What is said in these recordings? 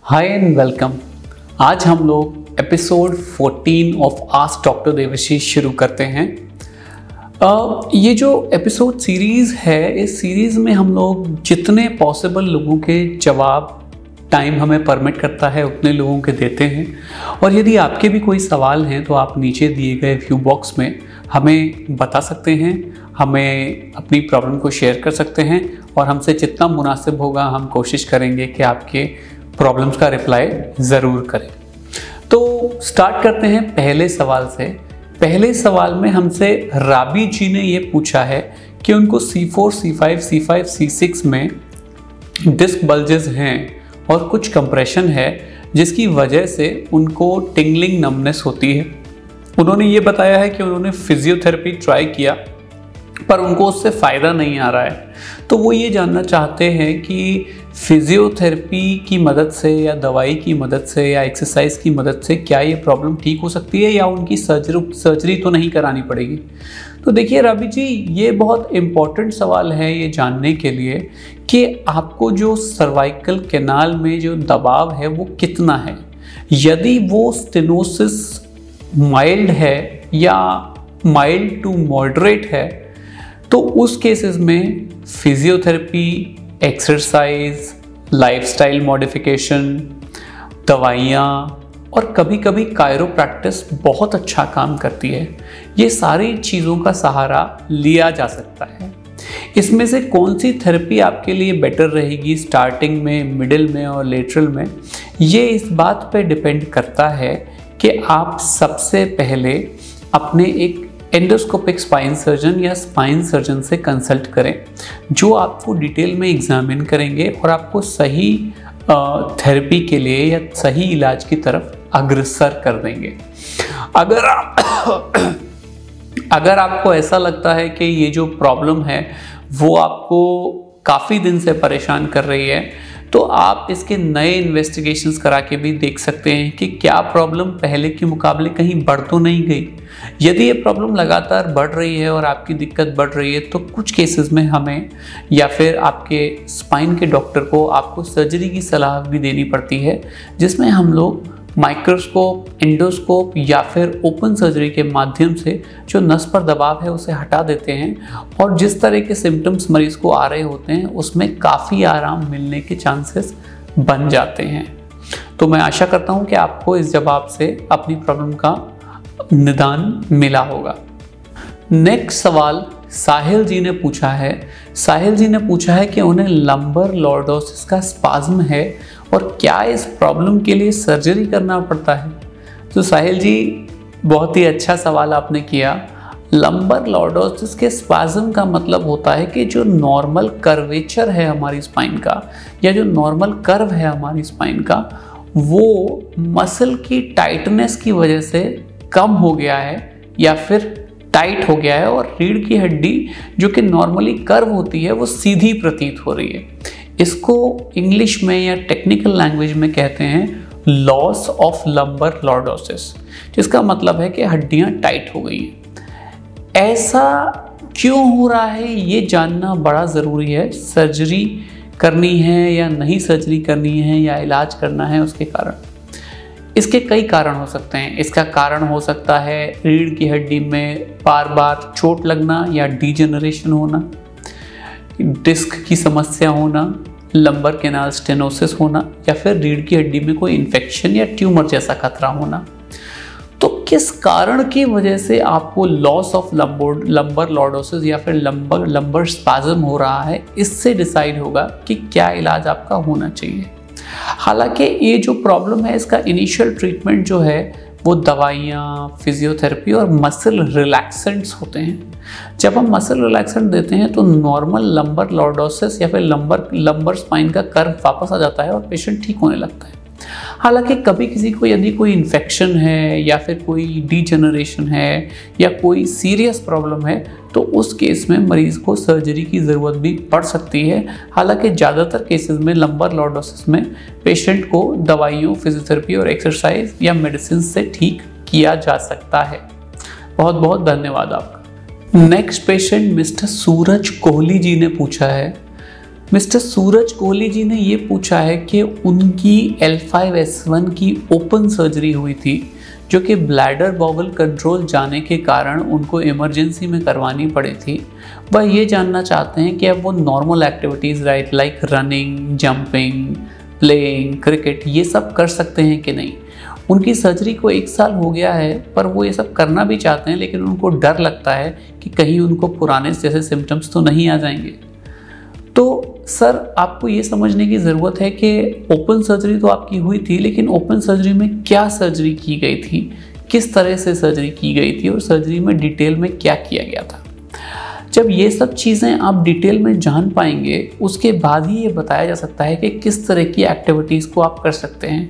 Hi and welcome. आज हम लोग episode 14 of ask doctor Devashish शुरू करते हैं। ये जो एपिसोड सीरीज़ है, इस सीरीज़ में हम लोग जितने पॉसिबल लोगों के जवाब टाइम हमें परमिट करता है उतने लोगों के देते हैं। और यदि आपके भी कोई सवाल हैं तो आप नीचे दिए गए व्यू बॉक्स में हमें बता सकते हैं, हमें अपनी प्रॉब्लम को शेयर कर सकते हैं और हमसे जितना मुनासिब होगा हम कोशिश करेंगे कि आपके प्रॉब्लम्स का रिप्लाई ज़रूर करें। तो स्टार्ट करते हैं पहले सवाल से। पहले सवाल में हमसे राबी जी ने ये पूछा है कि उनको C4, C5, C5, C6 में डिस्क बल्जेस हैं और कुछ कंप्रेशन है जिसकी वजह से उनको टिंगलिंग नमनेस होती है। उन्होंने ये बताया है कि उन्होंने फिजियोथेरेपी ट्राई किया पर उनको उससे फ़ायदा नहीं आ रहा है। तो वो ये जानना चाहते हैं कि फिजियोथेरेपी की मदद से या दवाई की मदद से या एक्सरसाइज की मदद से क्या ये प्रॉब्लम ठीक हो सकती है या उनकी सर्जरी तो नहीं करानी पड़ेगी। तो देखिए राबी जी, ये बहुत इम्पॉर्टेंट सवाल है ये जानने के लिए कि आपको जो सर्वाइकल कैनाल में जो दबाव है वो कितना है। यदि वो स्टेनोसिस माइल्ड है या माइल्ड टू मॉडरेट है तो उस केसेस में फिजियोथेरेपी, एक्सरसाइज, लाइफस्टाइल मॉडिफिकेशन, दवाइयाँ और कभी कभी कायरोप्रैक्टिस बहुत अच्छा काम करती है। ये सारी चीज़ों का सहारा लिया जा सकता है। इसमें से कौन सी थेरेपी आपके लिए बेटर रहेगी स्टार्टिंग में, मिडिल में और लेटरल में, ये इस बात पे डिपेंड करता है कि आप सबसे पहले अपने एक एंडोस्कोपिक स्पाइन सर्जन या स्पाइन सर्जन से कंसल्ट करें जो आपको डिटेल में एग्जामिन करेंगे और आपको सही थेरेपी के लिए या सही इलाज की तरफ अग्रसर कर देंगे। अगर आपको ऐसा लगता है कि ये जो प्रॉब्लम है वो आपको काफ़ी दिन से परेशान कर रही है तो आप इसके नए इन्वेस्टिगेशंस करा के भी देख सकते हैं कि क्या प्रॉब्लम पहले के मुकाबले कहीं बढ़ तो नहीं गई। यदि ये प्रॉब्लम लगातार बढ़ रही है और आपकी दिक्कत बढ़ रही है तो कुछ केसेस में हमें या फिर आपके स्पाइन के डॉक्टर को आपको सर्जरी की सलाह भी देनी पड़ती है, जिसमें हम लोग माइक्रोस्कोप, एंडोस्कोप या फिर ओपन सर्जरी के माध्यम से जो नस पर दबाव है उसे हटा देते हैं और जिस तरह के सिम्टम्स मरीज को आ रहे होते हैं उसमें काफ़ी आराम मिलने के चांसेस बन जाते हैं। तो मैं आशा करता हूं कि आपको इस जवाब से अपनी प्रॉब्लम का निदान मिला होगा। नेक्स्ट सवाल साहिल जी ने पूछा है। साहिल जी ने पूछा है कि उन्हें लंबर लॉर्डोसिस का स्पाज्म है और क्या इस प्रॉब्लम के लिए सर्जरी करना पड़ता है। तो साहिल जी, बहुत ही अच्छा सवाल आपने किया। लंबर लॉर्डोसिस के स्पाज्म का मतलब होता है कि जो नॉर्मल कर्वेचर है हमारी स्पाइन का या जो नॉर्मल कर्व है हमारी स्पाइन का वो मसल की टाइटनेस की वजह से कम हो गया है या फिर टाइट हो गया है और रीढ़ की हड्डी जो कि नॉर्मली कर्व होती है वो सीधी प्रतीत हो रही है। इसको इंग्लिश में या टेक्निकल लैंग्वेज में कहते हैं लॉस ऑफ लंबर लॉर्डोसिस, जिसका मतलब है कि हड्डियां टाइट हो गई हैं। ऐसा क्यों हो रहा है ये जानना बड़ा ज़रूरी है। सर्जरी करनी है या नहीं सर्जरी करनी है या इलाज करना है उसके कारण। इसके कई कारण हो सकते हैं। इसका कारण हो सकता है रीढ़ की हड्डी में बार बार चोट लगना या डीजेनरेशन होना, डिस्क की समस्या होना, लंबर कैनाल स्टेनोसिस होना या फिर रीढ़ की हड्डी में कोई इन्फेक्शन या ट्यूमर जैसा खतरा होना। तो किस कारण की वजह से आपको लॉस ऑफ लंबर लॉर्डोसिस या फिर लंबर स्पाज्म हो रहा है, इससे डिसाइड होगा कि क्या इलाज आपका होना चाहिए। हालांकि ये जो प्रॉब्लम है इसका इनिशियल ट्रीटमेंट जो है वो दवाइयाँ, फिजियोथेरेपी और मसल रिलैक्सेंट्स होते हैं। जब हम मसल रिलैक्सेंट देते हैं तो नॉर्मल लंबर लॉर्डोसिस या फिर लंबर स्पाइन का कर्व वापस आ जाता है और पेशेंट ठीक होने लगता है। हालांकि कभी किसी को यदि कोई इन्फेक्शन है या फिर कोई डीजेनरेशन है या कोई सीरियस प्रॉब्लम है तो उस केस में मरीज़ को सर्जरी की ज़रूरत भी पड़ सकती है। हालांकि ज़्यादातर केसेस में लंबर लॉर्डोसिस में पेशेंट को दवाइयों, फिजियोथेरेपी और एक्सरसाइज या मेडिसिन से ठीक किया जा सकता है। बहुत बहुत धन्यवाद आपका। नेक्स्ट पेशेंट मिस्टर सूरज कोहली जी ने पूछा है मिस्टर सूरज कोहली जी ने ये पूछा है कि उनकी L5S1 की ओपन सर्जरी हुई थी जो कि ब्लैडर बॉवल कंट्रोल जाने के कारण उनको इमरजेंसी में करवानी पड़ी थी। वह ये जानना चाहते हैं कि अब वो normal activities right like running, jumping, playing, cricket ये सब कर सकते हैं कि नहीं। उनकी सर्जरी को 1 साल हो गया है पर वो ये सब करना भी चाहते हैं, लेकिन उनको डर लगता है कि कहीं उनको पुराने जैसे सिम्टम्स तो नहीं आ जाएंगे। तो सर आपको ये समझने की ज़रूरत है कि ओपन सर्जरी तो आपकी हुई थी, लेकिन ओपन सर्जरी में क्या सर्जरी की गई थी, किस तरह से सर्जरी की गई थी और सर्जरी में डिटेल में क्या किया गया था। जब ये सब चीज़ें आप डिटेल में जान पाएंगे उसके बाद ही ये बताया जा सकता है कि किस तरह की एक्टिविटीज़ को आप कर सकते हैं।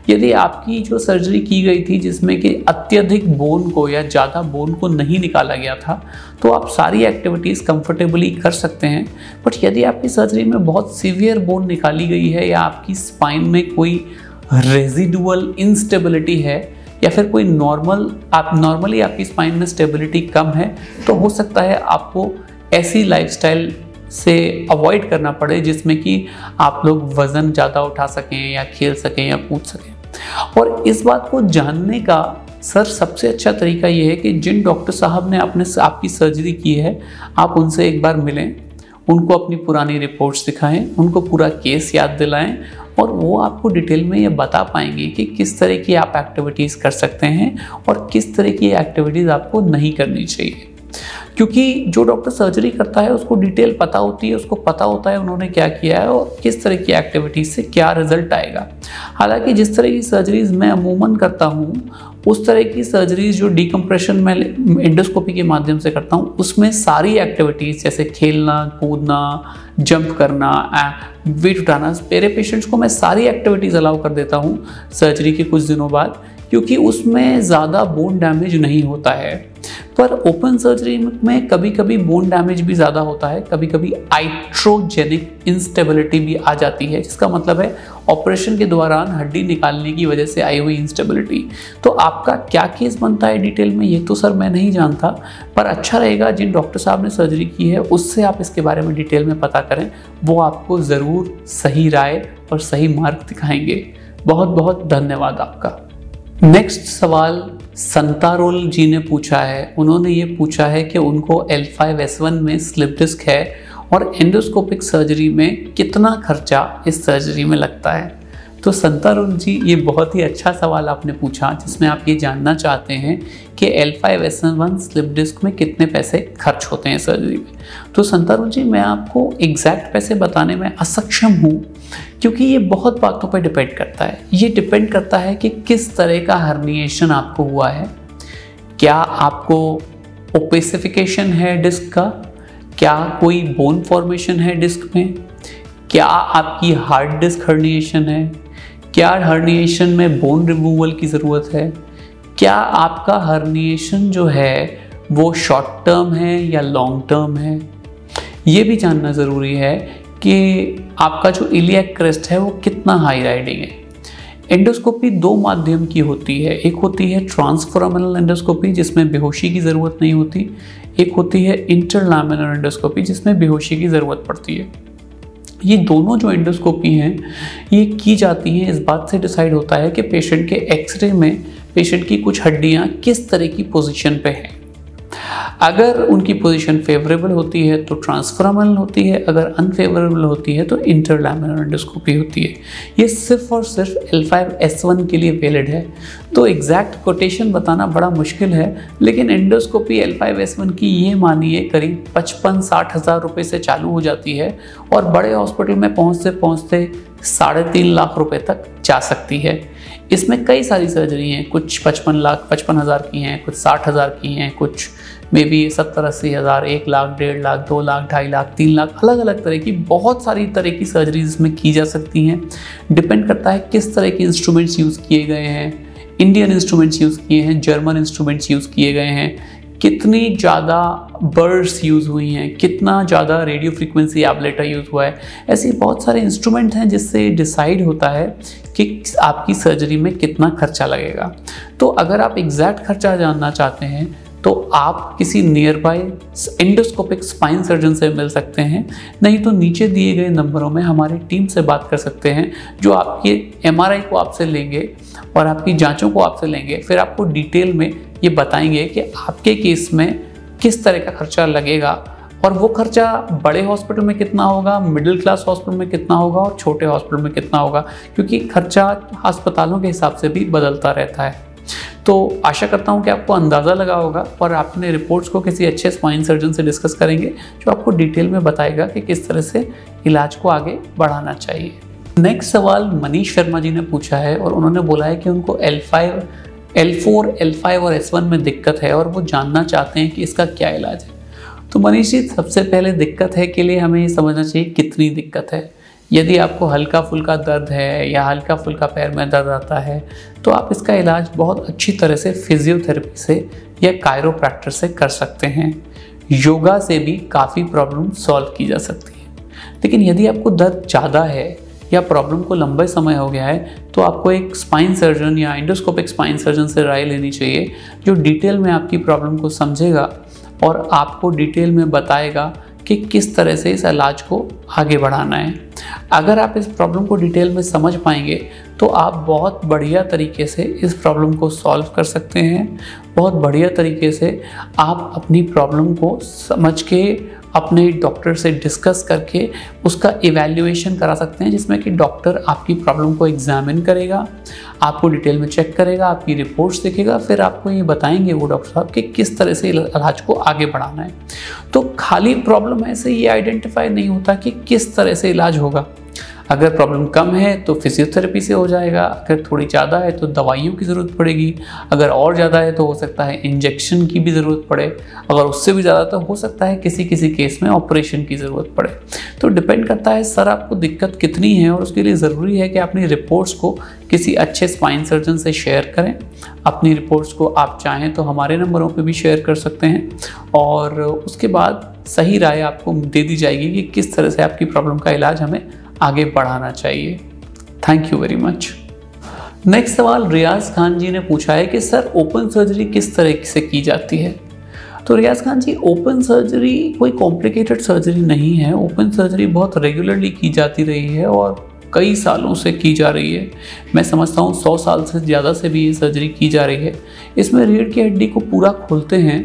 यदि आपकी जो सर्जरी की गई थी जिसमें कि अत्यधिक बोन को या ज़्यादा बोन को नहीं निकाला गया था तो आप सारी एक्टिविटीज़ कंफर्टेबली कर सकते हैं। बट यदि आपकी सर्जरी में बहुत सीवियर बोन निकाली गई है या आपकी स्पाइन में कोई रेजिडुअल इंस्टेबिलिटी है या फिर कोई नॉर्मली आपकी स्पाइन में स्टेबिलिटी कम है तो हो सकता है आपको ऐसी लाइफस्टाइल से अवॉइड करना पड़े जिसमें कि आप लोग वज़न ज़्यादा उठा सकें या खेल सकें या कूद सकें। और इस बात को जानने का सर सबसे अच्छा तरीका ये है कि जिन डॉक्टर साहब ने आपकी सर्जरी की है आप उनसे एक बार मिलें, उनको अपनी पुरानी रिपोर्ट्स दिखाएं, उनको पूरा केस याद दिलाएं और वो आपको डिटेल में ये बता पाएंगे कि किस तरह की आप एक्टिविटीज़ कर सकते हैं और किस तरह की एक्टिविटीज़ आपको नहीं करनी चाहिए। क्योंकि जो डॉक्टर सर्जरी करता है उसको डिटेल पता होती है, उसको पता होता है उन्होंने क्या किया है और किस तरह की एक्टिविटीज़ से क्या रिजल्ट आएगा। हालांकि जिस तरह की सर्जरीज़ मैं अमूमन करता हूँ उस तरह की सर्जरीज़ जो डिकम्प्रेशन में एंडोस्कोपी के माध्यम से करता हूँ उसमें सारी एक्टिविटीज़ जैसे खेलना, कूदना, जंप करना, वेट उठाना, मेरे पेशेंट्स को मैं सारी एक्टिविटीज़ अलाउ कर देता हूँ सर्जरी के कुछ दिनों बाद, क्योंकि उसमें ज़्यादा बोन डैमेज नहीं होता है। पर ओपन सर्जरी में कभी कभी बोन डैमेज भी ज़्यादा होता है, कभी कभी आइट्रोजेनिक इंस्टेबिलिटी भी आ जाती है, जिसका मतलब है ऑपरेशन के दौरान हड्डी निकालने की वजह से आई हुई इंस्टेबिलिटी। तो आपका क्या केस बनता है डिटेल में ये तो सर मैं नहीं जानता, पर अच्छा रहेगा जिन डॉक्टर साहब ने सर्जरी की है उससे आप इसके बारे में डिटेल में पता करें, वो आपको ज़रूर सही राय और सही मार्ग दिखाएंगे। बहुत बहुत धन्यवाद आपका। नेक्स्ट सवाल संतारोल जी ने पूछा है। उन्होंने ये पूछा है कि उनको L5S1 में स्लिप डिस्क है और एंडोस्कोपिक सर्जरी में कितना खर्चा इस सर्जरी में लगता है। तो संतारोल जी ये बहुत ही अच्छा सवाल आपने पूछा जिसमें आप ये जानना चाहते हैं कि L5S1 स्लिप डिस्क में कितने पैसे खर्च होते हैं सर्जरी में। तो संतारोल जी मैं आपको एग्जैक्ट पैसे बताने में असक्षम हूँ क्योंकि ये बहुत बातों पर डिपेंड करता है। ये डिपेंड करता है कि किस तरह का हर्निएशन आपको हुआ है, क्या आपको ओपेसिफिकेशन है डिस्क का, क्या कोई बोन फॉर्मेशन है डिस्क में, क्या आपकी हार्ड डिस्क हर्निएशन है, क्या हर्निएशन में बोन रिमूवल की ज़रूरत है, क्या आपका हर्निएशन जो है वो शॉर्ट टर्म है या लॉन्ग टर्म है। ये भी जानना ज़रूरी है कि आपका जो इलियक क्रेस्ट है वो कितना हाई राइडिंग है। एंडोस्कोपी 2 माध्यम की होती है, एक होती है ट्रांसफोरामिनल एंडोस्कोपी जिसमें बेहोशी की ज़रूरत नहीं होती, एक होती है इंटरलैमिनर एंडोस्कोपी जिसमें बेहोशी की ज़रूरत पड़ती है। ये दोनों जो एंडोस्कोपी हैं ये की जाती हैं, इस बात से डिसाइड होता है कि पेशेंट के एक्सरे में पेशेंट की कुछ हड्डियां किस तरह की पोजीशन पे हैं। अगर उनकी पोजीशन फेवरेबल होती है तो ट्रांसफोरामिनल होती है, अगर अनफेवरेबल होती है तो इंटरलैमिनर एंडोस्कोपी होती है। ये सिर्फ और सिर्फ L5S1 के लिए वैलिड है। तो एग्जैक्ट कोटेशन बताना बड़ा मुश्किल है, लेकिन एंडोस्कोपी L5S1 की ये मानिए करीब 55-60 हज़ार रुपये से चालू हो जाती है और बड़े हॉस्पिटल में पहुँचते पहुँचते 3.5 लाख रुपए तक जा सकती है। इसमें कई सारी सर्जरी हैं, कुछ 55 हज़ार की हैं, कुछ 60 हज़ार की हैं, कुछ मे बी 70-80 हज़ार, 1 लाख, 1.5 लाख, 2 लाख, 2.5 लाख, 3 लाख, अलग अलग तरह की बहुत सारी तरह की सर्जरीज इसमें की जा सकती हैं। डिपेंड करता है किस तरह के इंस्ट्रूमेंट्स यूज़ किए गए हैं, इंडियन इंस्ट्रूमेंट्स यूज़ किए हैं, जर्मन इंस्ट्रूमेंट्स यूज़ किए गए हैं, कितनी ज़्यादा बर्ड्स यूज़ हुई हैं, कितना ज़्यादा रेडियो फ्रीक्वेंसी एब्लेटर यूज़ हुआ है। ऐसे बहुत सारे इंस्ट्रूमेंट हैं जिससे डिसाइड होता है कि आपकी सर्जरी में कितना खर्चा लगेगा। तो अगर आप एग्जैक्ट खर्चा जानना चाहते हैं तो आप किसी near by endoscopic spine surgeon से मिल सकते हैं, नहीं तो नीचे दिए गए नंबरों में हमारी टीम से बात कर सकते हैं, जो आपके MRI को आपसे लेंगे और आपकी जांचों को आपसे लेंगे। फिर आपको डिटेल में ये बताएंगे कि आपके केस में किस तरह का खर्चा लगेगा, और वो खर्चा बड़े हॉस्पिटल में कितना होगा, मिडिल क्लास हॉस्पिटल में कितना होगा और छोटे हॉस्पिटल में कितना होगा, क्योंकि खर्चा अस्पतालों के हिसाब से भी बदलता रहता है। तो आशा करता हूँ कि आपको अंदाज़ा लगा होगा और आप अपने रिपोर्ट्स को किसी अच्छे स्पाइन सर्जन से डिस्कस करेंगे, जो आपको डिटेल में बताएगा कि किस तरह से इलाज को आगे बढ़ाना चाहिए। नेक्स्ट सवाल मनीष शर्मा जी ने पूछा है और उन्होंने बोला है कि उनको L4, L5 और S1 में दिक्कत है और वो जानना चाहते हैं कि इसका क्या इलाज है। तो मनीष जी, सबसे पहले दिक्कत है के लिए हमें ये समझना चाहिए कितनी दिक्कत है। यदि आपको हल्का फुल्का दर्द है या हल्का फुल्का पैर में दर्द आता है, तो आप इसका इलाज बहुत अच्छी तरह से फिजियोथेरेपी से या कायरोप्रैक्टर से कर सकते हैं। योगा से भी काफ़ी प्रॉब्लम सॉल्व की जा सकती है। लेकिन यदि आपको दर्द ज़्यादा है या प्रॉब्लम को लंबे समय हो गया है, तो आपको एक स्पाइन सर्जन या एंडोस्कोपिक स्पाइन सर्जन से राय लेनी चाहिए, जो डिटेल में आपकी प्रॉब्लम को समझेगा और आपको डिटेल में बताएगा कि किस तरह से इस इलाज को आगे बढ़ाना है। अगर आप इस प्रॉब्लम को डिटेल में समझ पाएंगे तो आप बहुत बढ़िया तरीके से इस प्रॉब्लम को सॉल्व कर सकते हैं। बहुत बढ़िया तरीके से आप अपनी प्रॉब्लम को समझ के अपने डॉक्टर से डिस्कस करके उसका इवैल्यूएशन करा सकते हैं, जिसमें कि डॉक्टर आपकी प्रॉब्लम को एग्जामिन करेगा, आपको डिटेल में चेक करेगा, आपकी रिपोर्ट्स देखेगा, फिर आपको ये बताएंगे वो डॉक्टर साहब कि किस तरह से इलाज को आगे बढ़ाना है। तो खाली प्रॉब्लम ऐसे ये आइडेंटिफाई नहीं होता कि किस तरह से इलाज होगा। अगर प्रॉब्लम कम है तो फिजियोथेरेपी से हो जाएगा, अगर थोड़ी ज़्यादा है तो दवाइयों की ज़रूरत पड़ेगी, अगर और ज़्यादा है तो हो सकता है इंजेक्शन की भी ज़रूरत पड़े, अगर उससे भी ज़्यादा तो हो सकता है किसी किसी केस में ऑपरेशन की ज़रूरत पड़े। तो डिपेंड करता है सर आपको दिक्कत कितनी है, और उसके लिए ज़रूरी है कि अपनी रिपोर्ट्स को किसी अच्छे स्पाइन सर्जन से शेयर करें। अपनी रिपोर्ट्स को आप चाहें तो हमारे नंबरों पर भी शेयर कर सकते हैं, और उसके बाद सही राय आपको दे दी जाएगी कि किस तरह से आपकी प्रॉब्लम का इलाज हमें आगे बढ़ाना चाहिए। Thank you very much. Next सवाल रियाज खान जी ने पूछा है कि सर ओपन सर्जरी किस तरह से की जाती है। तो रियाज खान जी, ओपन सर्जरी कोई कॉम्प्लिकेटेड सर्जरी नहीं है। ओपन सर्जरी बहुत रेगुलरली की जाती रही है और कई सालों से की जा रही है। मैं समझता हूँ 100 साल से ज़्यादा से भी ये सर्जरी की जा रही है। इसमें रीढ़ की हड्डी को पूरा खोलते हैं,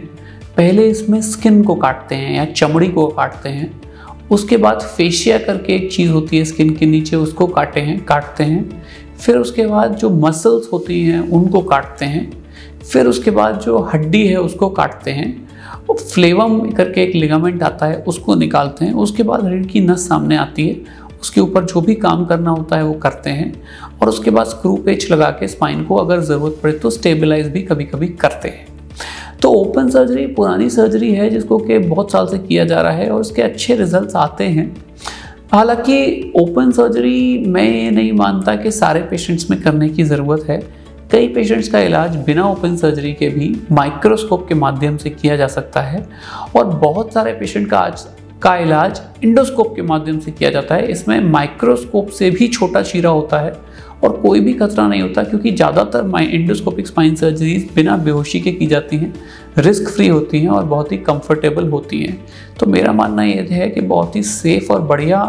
पहले इसमें स्किन को काटते हैं या चमड़ी को काटते हैं, उसके बाद फेशिया करके एक चीज़ होती है स्किन के नीचे, उसको काटते हैं, फिर उसके बाद जो मसल्स होती हैं उनको काटते हैं, फिर उसके बाद जो हड्डी है उसको काटते हैं, और फ्लेवम करके एक लिगामेंट आता है उसको निकालते हैं। उसके बाद रीढ़ की नस सामने आती है, उसके ऊपर जो भी काम करना होता है वो करते हैं, और उसके बाद स्क्रू पेच लगा के स्पाइन को अगर ज़रूरत पड़े तो स्टेबलाइज भी कभी कभी करते हैं। तो ओपन सर्जरी पुरानी सर्जरी है जिसको कि बहुत साल से किया जा रहा है और उसके अच्छे रिजल्ट्स आते हैं। हालांकि ओपन सर्जरी मैं ये नहीं मानता कि सारे पेशेंट्स में करने की ज़रूरत है। कई पेशेंट्स का इलाज बिना ओपन सर्जरी के भी माइक्रोस्कोप के माध्यम से किया जा सकता है, और बहुत सारे पेशेंट का इलाज इंडोस्कोप के माध्यम से किया जाता है। इसमें माइक्रोस्कोप से भी छोटा चीरा होता है और कोई भी खतरा नहीं होता, क्योंकि ज़्यादातर इंडोस्कोपिक स्पाइन सर्जरीज बिना बेहोशी के की जाती हैं, रिस्क फ्री होती हैं और बहुत ही कंफर्टेबल होती हैं। तो मेरा मानना ये है कि बहुत ही सेफ़ और बढ़िया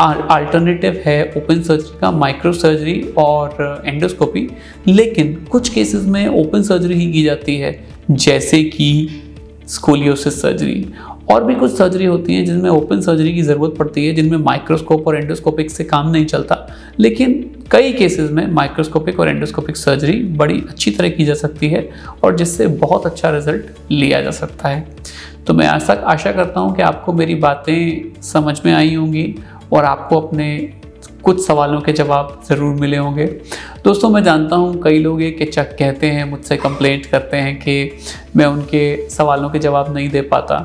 अल्टरनेटिव है ओपन सर्जरी का माइक्रो सर्जरी और एंडोस्कोपी। लेकिन कुछ केसेस में ओपन सर्जरी ही की जाती है, जैसे कि स्कोलियोसिस सर्जरी। और भी कुछ सर्जरी होती हैं जिनमें ओपन सर्जरी की ज़रूरत पड़ती है, जिनमें माइक्रोस्कोप और एंडोस्कोपिक से काम नहीं चलता। लेकिन कई केसेस में माइक्रोस्कोपिक और एंडोस्कोपिक सर्जरी बड़ी अच्छी तरह की जा सकती है और जिससे बहुत अच्छा रिजल्ट लिया जा सकता है। तो मैं आशा करता हूँ कि आपको मेरी बातें समझ में आई होंगी और आपको अपने कुछ सवालों के जवाब ज़रूर मिले होंगे। दोस्तों, मैं जानता हूँ कई लोग ये किचक कहते हैं, मुझसे कंप्लेंट करते हैं कि मैं उनके सवालों के जवाब नहीं दे पाता,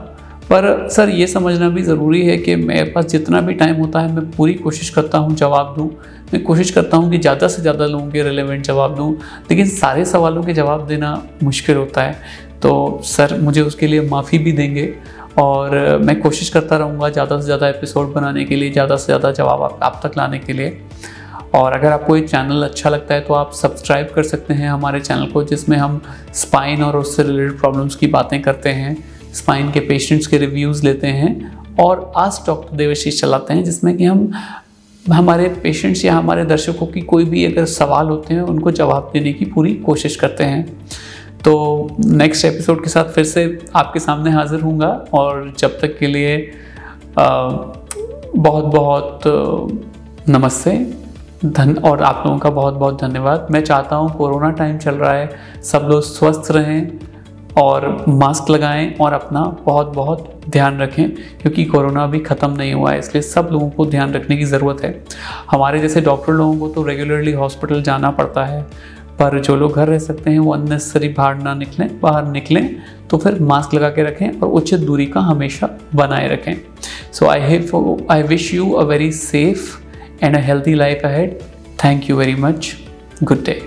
पर सर ये समझना भी ज़रूरी है कि मेरे पास जितना भी टाइम होता है मैं पूरी कोशिश करता हूँ जवाब दूँ। मैं कोशिश करता हूँ कि ज़्यादा से ज़्यादा लोगों के रिलेवेंट जवाब दूँ, लेकिन सारे सवालों के जवाब देना मुश्किल होता है। तो सर मुझे उसके लिए माफ़ी भी देंगे, और मैं कोशिश करता रहूँगा ज़्यादा से ज़्यादा एपिसोड बनाने के लिए, ज़्यादा से ज़्यादा जवाब आप तक लाने के लिए। और अगर आपको ये चैनल अच्छा लगता है तो आप सब्सक्राइब कर सकते हैं हमारे चैनल को, जिसमें हम स्पाइन और उससे रिलेटेड प्रॉब्लम्स की बातें करते हैं, स्पाइन के पेशेंट्स के रिव्यूज़ लेते हैं और आस्क डॉक्टर देवाशीष चलाते हैं, जिसमें कि हम हमारे पेशेंट्स या हमारे दर्शकों की कोई भी अगर सवाल होते हैं उनको जवाब देने की पूरी कोशिश करते हैं। तो नेक्स्ट एपिसोड के साथ फिर से आपके सामने हाजिर होऊंगा, और जब तक के लिए बहुत बहुत नमस्ते और आप लोगों का बहुत बहुत धन्यवाद। मैं चाहता हूँ कोरोना टाइम चल रहा है, सब लोग स्वस्थ रहें और मास्क लगाएं और अपना बहुत बहुत ध्यान रखें, क्योंकि कोरोना भी ख़त्म नहीं हुआ है, इसलिए सब लोगों को ध्यान रखने की ज़रूरत है। हमारे जैसे डॉक्टर लोगों को तो रेगुलरली हॉस्पिटल जाना पड़ता है, पर जो लोग घर रह सकते हैं वो अननेसेसरी बाहर निकलें तो फिर मास्क लगा के रखें और उचित दूरी का हमेशा बनाए रखें। So I wish you a very safe and a healthy life ahead. Thank you very much. Good day.